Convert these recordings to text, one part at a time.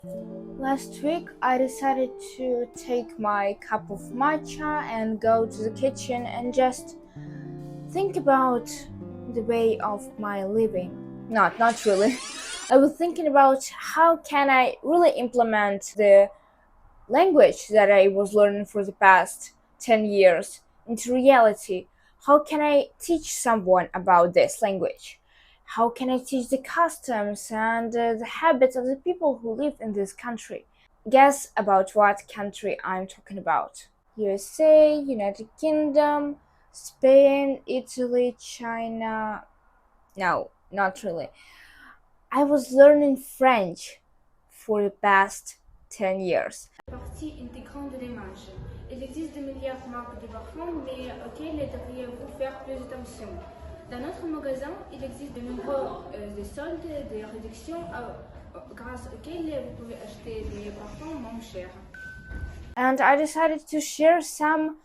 Last week, I decided to take my cup of matcha and go to the kitchen and just think about the way of my living. Not really. I was thinking about how can I really implement the language that I was learning for the past 10 years into reality. How can I teach someone about this language? How can I teach the customs and the habits of the people who live in this country? Guess about what country I'm talking about. USA, United Kingdom, Spain, Italy, China. No, not really. I was learning French for the past 10 years. Partie intégrante de l'image. Il existe des milliards de marques de parfums, mais auxquelles devriez-vous faire plus attention? Dans notre magasin, il existe de nombreux des soldes, des réductions grâce auxquelles vous pouvez acheter des parfums moins chers. And I decided to share some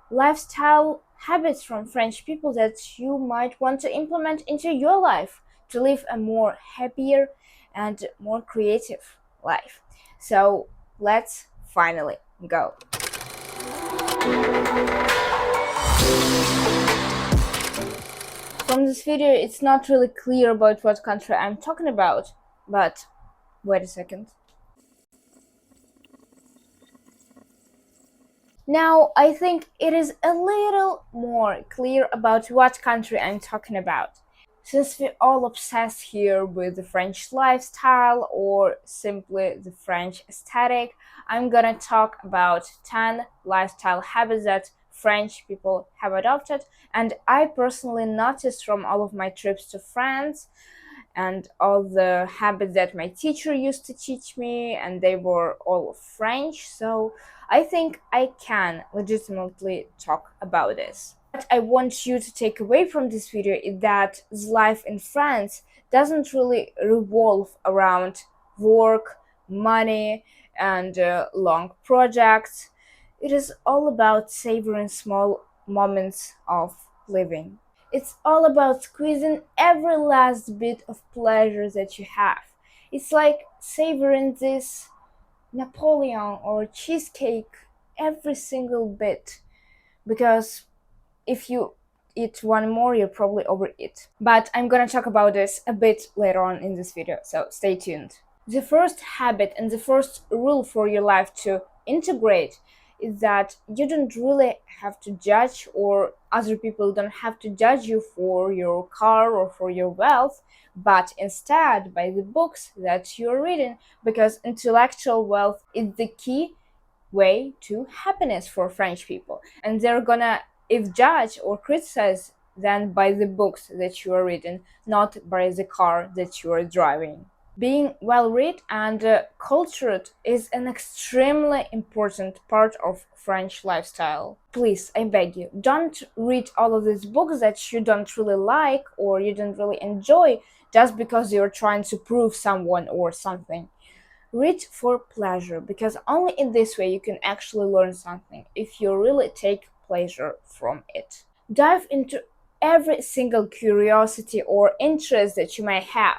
lifestyle habits from French people that you might want to implement into your life to live a more happier and more creative life. So let's finally go. From this video, it's not really clear about what country I'm talking about, but wait a second. Now, I think it is a little more clear about what country I'm talking about. Since we're all obsessed here with the French lifestyle or simply the French aesthetic, I'm gonna talk about 10 lifestyle habits that French people have adopted, and I personally noticed from all of my trips to France and all the habits that my teacher used to teach me, and they were all French, so I think I can legitimately talk about this. What I want you to take away from this video is that life in France doesn't really revolve around work, money, and long projects. It is all about savoring small moments of living. It's all about squeezing every last bit of pleasure that you have. It's like savoring this Napoleon or cheesecake every single bit, because if you eat one more, you'll probably overeat. But I'm gonna talk about this a bit later on in this video, so stay tuned. The first habit and the first rule for your life to integrate is that you don't really have to judge, or other people don't have to judge you for your car or for your wealth, but instead by the books that you're reading, because intellectual wealth is the key way to happiness for French people, and they're gonna, if judge or criticize, then by the books that you are reading, not by the car that you are driving. Being well read and cultured is an extremely important part of French lifestyle. Please, I beg you, don't read all of these books that you don't really like or you don't really enjoy just because you're trying to prove someone or something. Read for pleasure, because only in this way you can actually learn something, if you really take pleasure from it. Dive into every single curiosity or interest that you may have,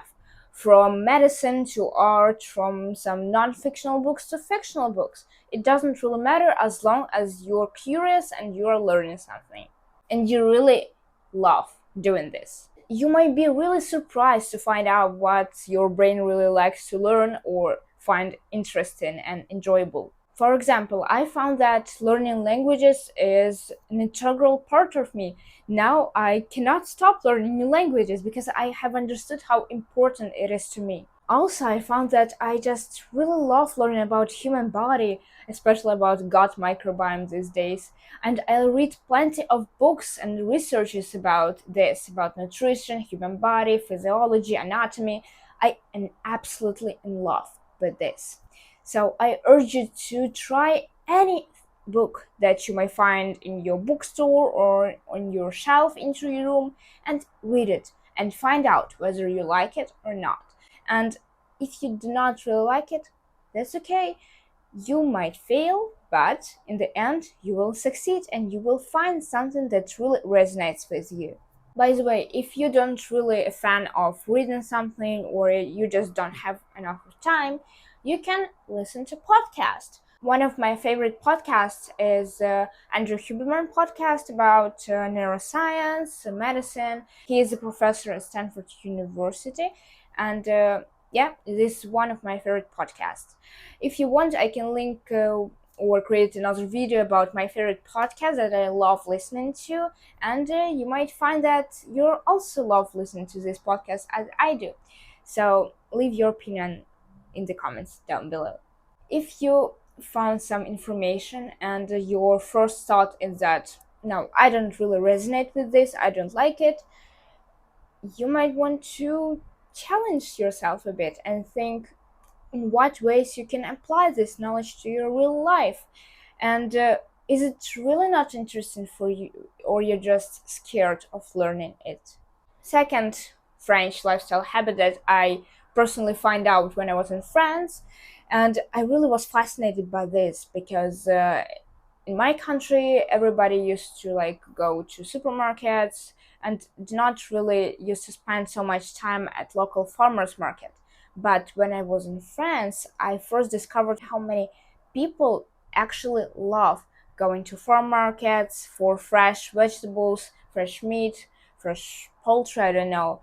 from medicine to art, from some non-fictional books to fictional books. It doesn't really matter as long as you're curious and you're learning something. And you really love doing this. You might be really surprised to find out what your brain really likes to learn or find interesting and enjoyable. For example, I found that learning languages is an integral part of me. Now I cannot stop learning new languages because I have understood how important it is to me. Also, I found that I just really love learning about human body, especially about gut microbiome these days. And I read plenty of books and researches about this, about nutrition, human body, physiology, anatomy. I am absolutely in love with this. So I urge you to try any book that you might find in your bookstore or on your shelf in your room and read it and find out whether you like it or not. And if you do not really like it, that's okay. You might fail, but in the end, you will succeed and you will find something that really resonates with you. By the way, if you don't really a fan of reading something or you just don't have enough time, you can listen to podcasts. One of my favorite podcasts is Andrew Huberman podcast about neuroscience, medicine. He is a professor at Stanford University, and yeah, this is one of my favorite podcasts. If you want, I can link or create another video about my favorite podcast that I love listening to, and you might find that you also love listening to this podcast as I do. So leave your opinion in the comments down below. If you found some information and your first thought is that no, I don't really resonate with this, I don't like it, you might want to challenge yourself a bit and think in what ways you can apply this knowledge to your real life. And is it really not interesting for you, or you're just scared of learning it? Second French lifestyle habit that I personally find out when I was in France, and I really was fascinated by this because in my country everybody used to like go to supermarkets and did not really used to spend so much time at local farmers market. But when I was in France, I first discovered how many people actually love going to farm markets for fresh vegetables, fresh meat, fresh poultry, I don't know.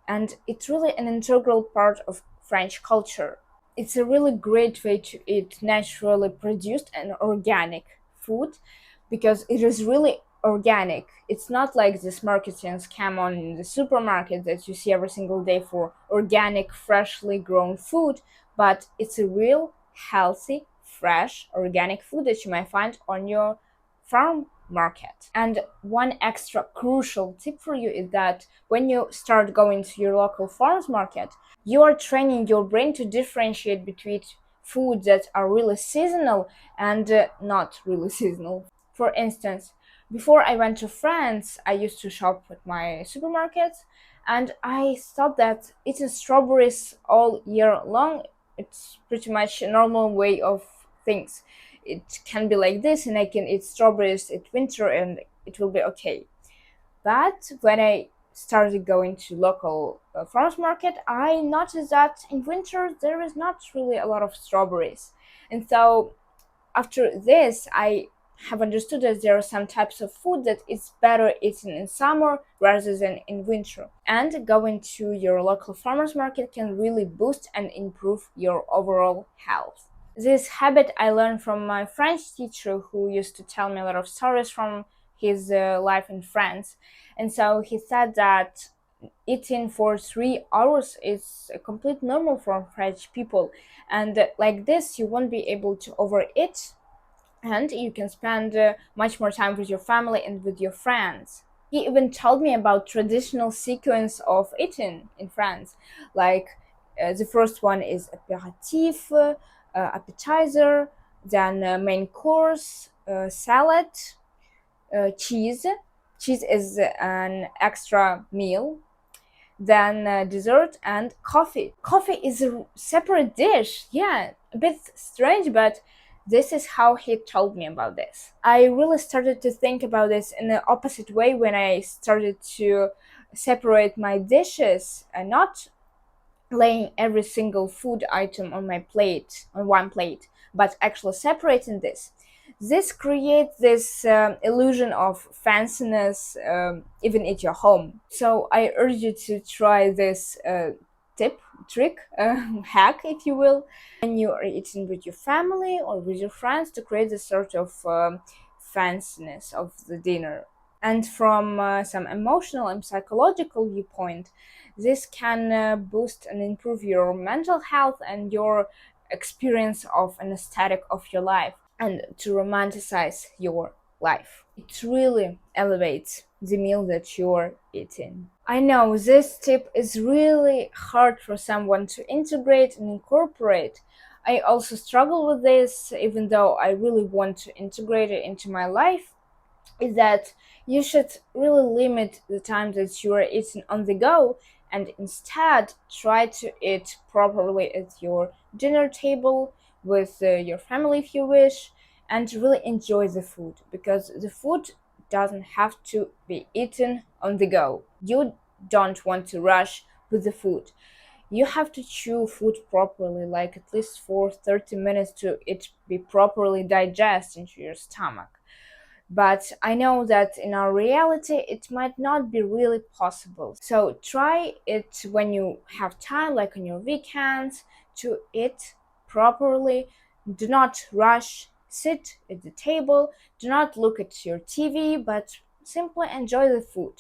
And it's really an integral part of French culture. It's a really great way to eat naturally produced and organic food because it is really organic. It's not like this marketing scam on the supermarket that you see every single day for organic, freshly grown food, but it's a real healthy, fresh, organic food that you might find on your farm market. And one extra crucial tip for you is that when you start going to your local farmers market, you are training your brain to differentiate between foods that are really seasonal and not really seasonal. For instance, before I went to France, I used to shop at my supermarkets, and I thought that eating strawberries all year long, it's pretty much a normal way of things. It can be like this, and I can eat strawberries at winter and it will be okay. But when I started going to local farmers market, I noticed that in winter there is not really a lot of strawberries. And so after this, I have understood that there are some types of food that it's better eaten in summer rather than in winter. And going to your local farmers market can really boost and improve your overall health. This habit I learned from my French teacher, who used to tell me a lot of stories from his life in France. And so he said that eating for 3 hours is a complete normal for French people. And like this, you won't be able to overeat, and you can spend much more time with your family and with your friends. He even told me about traditional sequence of eating in France, like the first one is aperitif, appetizer, then main course, salad, cheese. Cheese is an extra meal, then dessert and coffee. Coffee is a separate dish. Yeah, a bit strange, but this is how he told me about this. I really started to think about this in the opposite way when I started to separate my dishes and not laying every single food item on my plate, on one plate, but actually separating this. This creates this illusion of fanciness even at your home. So I urge you to try this tip, trick, hack, if you will, when you are eating with your family or with your friends, to create this sort of fanciness of the dinner. And from some emotional and psychological viewpoint, this can boost and improve your mental health and your experience of an aesthetic of your life, and to romanticize your life. It really elevates the meal that you're eating. I know this tip is really hard for someone to integrate and incorporate. I also struggle with this, even though I really want to integrate it into my life, is that you should really limit the time that you are eating on the go, and instead try to eat properly at your dinner table with your family if you wish, and to really enjoy the food, because the food doesn't have to be eaten on the go. You don't want to rush with the food. You have to chew food properly, like at least for 30 minutes to it be properly digest into your stomach. But I know that in our reality it might not be really possible. So try it when you have time, like on your weekends, to eat properly. Do not rush, sit at the table, do not look at your TV, but simply enjoy the food.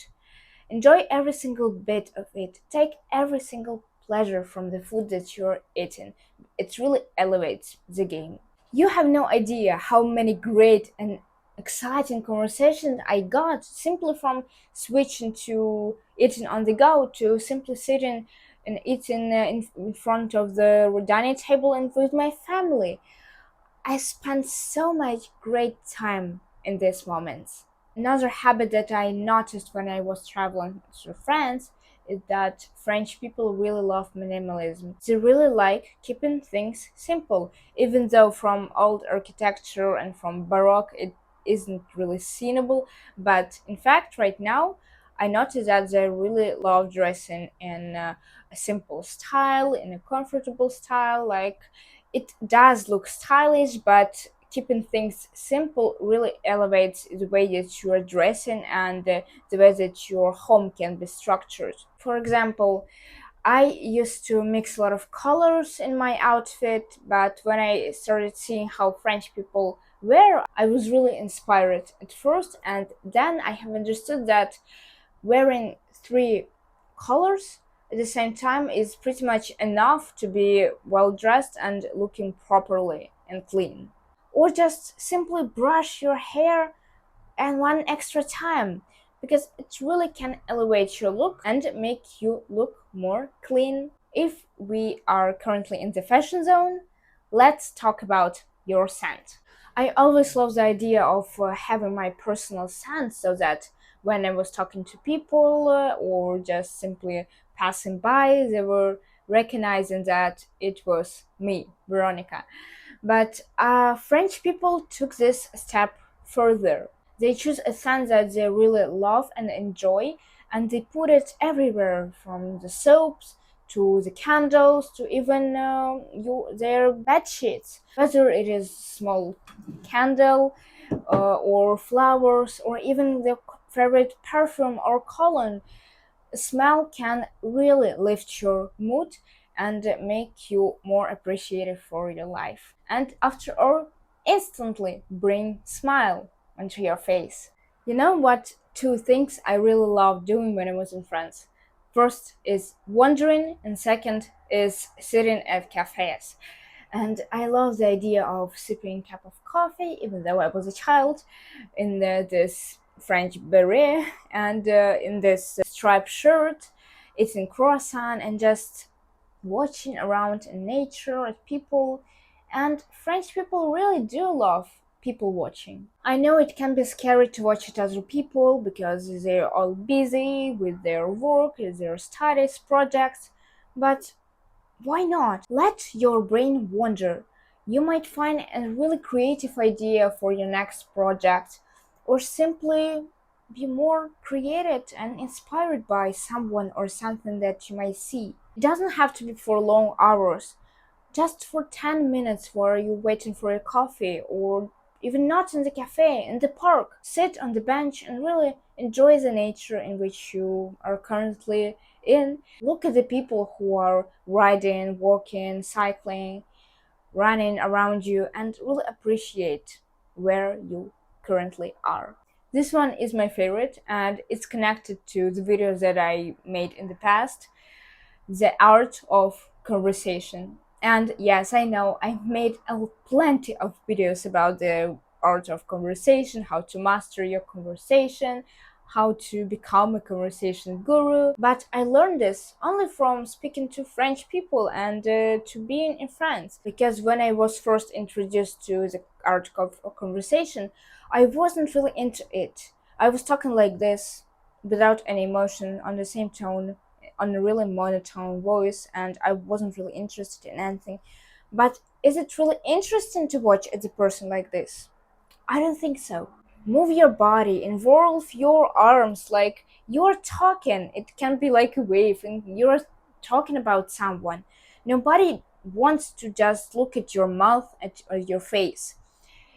Enjoy every single bit of it. Take every single pleasure from the food that you're eating. It really elevates the game. You have no idea how many great and exciting conversations I got simply from switching to eating on the go to simply sitting and eating in front of the dining table and with my family. I spent so much great time in these moments. Another habit that I noticed when I was traveling to France is that French people really love minimalism. They really like keeping things simple, even though from old architecture and from Baroque it isn't really seenable. But in fact, right now, I notice that they really love dressing in a simple style, in a comfortable style. Like it does look stylish, but keeping things simple really elevates the way that you are dressing and the way that your home can be structured. For example, I used to mix a lot of colors in my outfit, but when I started seeing how French people wear, I was really inspired at first, and then I have understood that wearing three colors at the same time is pretty much enough to be well dressed and looking properly and clean. Or just simply brush your hair and one extra time, because it really can elevate your look and make you look more clean. If we are currently in the fashion zone, let's talk about your scent. I always love the idea of having my personal scent, so that when I was talking to people or just simply passing by, they were recognizing that it was me, Veronica. But French people took this a step further. They choose a scent that they really love and enjoy, and they put it everywhere, from the soaps to the candles to even their bed sheets. Whether it is small candle or flowers or even their favorite perfume or cologne, smell can really lift your mood and make you more appreciative for your life. And after all, instantly bring smile onto your face. You know what? Two things I really loved doing when I was in France. First is wandering, and second is sitting at cafes. And I love the idea of sipping a cup of coffee, even though I was a child, in this French beret and in this striped shirt, eating croissant and just watching around in nature at people. And French people really do love people watching. I know it can be scary to watch at other people because they're all busy with their work, their studies, projects, but why not? Let your brain wander. You might find a really creative idea for your next project, or simply be more created and inspired by someone or something that you might see. It doesn't have to be for long hours, just for 10 minutes while you're waiting for a coffee, or even not in the cafe, in the park. Sit on the bench and really enjoy the nature in which you are currently in. Look at the people who are riding, walking, cycling, running around you, and really appreciate where you currently are. This one is my favorite, and it's connected to the videos that I made in the past, the art of conversation. And yes, I know I've made plenty of videos about the art of conversation, how to master your conversation, how to become a conversation guru. But I learned this only from speaking to French people and to being in France. Because when I was first introduced to the art of conversation, I wasn't really into it. I was talking like this without any emotion, on the same tone, on a really monotone voice, and I wasn't really interested in anything. But is it really interesting to watch as a person like this? I don't think so. Move your body, involve your arms like you're talking. It can be like a wave, and you're talking about someone, nobody wants to just look at your mouth or your face.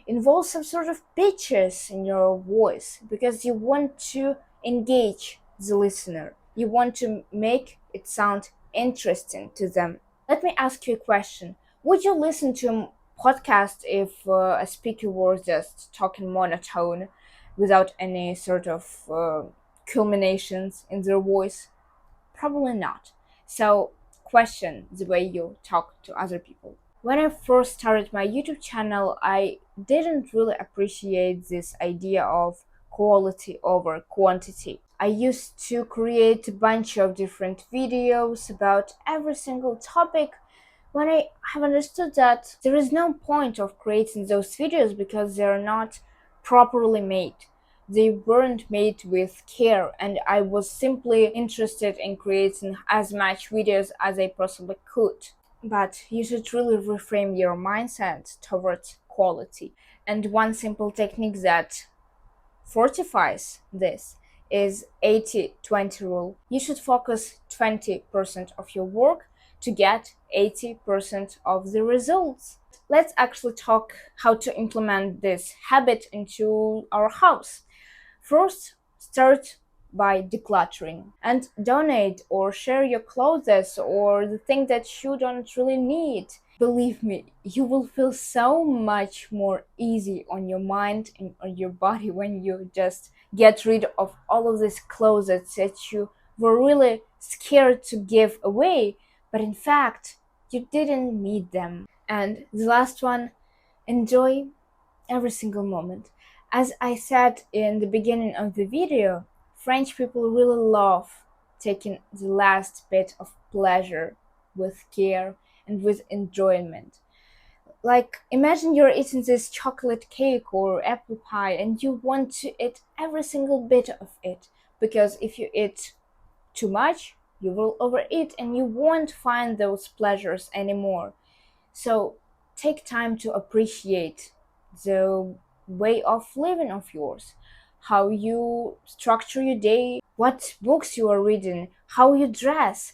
Involve some sort of pitches in your voice because you want to engage the listener. You want to make it sound interesting to them. Let me ask you a question. Would you listen to a podcast if a speaker was just talking monotone without any sort of culminations in their voice? Probably not. So, question the way you talk to other people. When I first started my YouTube channel, I didn't really appreciate this idea of quality over quantity. I used to create a bunch of different videos about every single topic when I have understood that there is no point of creating those videos because they are not properly made. They weren't made with care, and I was simply interested in creating as much videos as I possibly could. But you should really reframe your mindset towards quality. And one simple technique that fortifies this is 80-20 rule. You should focus 20% of your work to get 80% of the results. Let's actually talk how to implement this habit into our house. First, start by decluttering and donate or share your clothes or the thing that you don't really need. Believe me, you will feel so much more easy on your mind and on your body when you just get rid of all of these clothes that you were really scared to give away, but in fact, you didn't need them. And the last one, enjoy every single moment. As I said in the beginning of the video, French people really love taking the last bit of pleasure with care and with enjoyment. Like, imagine you're eating this chocolate cake or apple pie and you want to eat every single bit of it, because if you eat too much, you will overeat and you won't find those pleasures anymore. So take time to appreciate the way of living of yours, how you structure your day, what books you are reading, how you dress,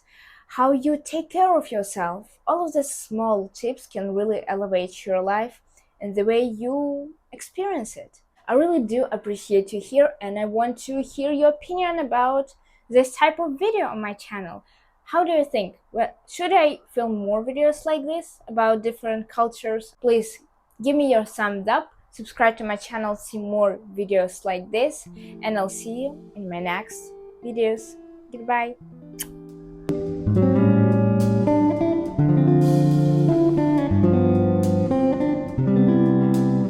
how you take care of yourself. All of these small tips can really elevate your life and the way you experience it. I really do appreciate you here, and I want to hear your opinion about this type of video on my channel. How do you think? Well, should I film more videos like this about different cultures? Please give me your thumbs up, subscribe to my channel to see more videos like this, and I'll see you in my next videos. Goodbye.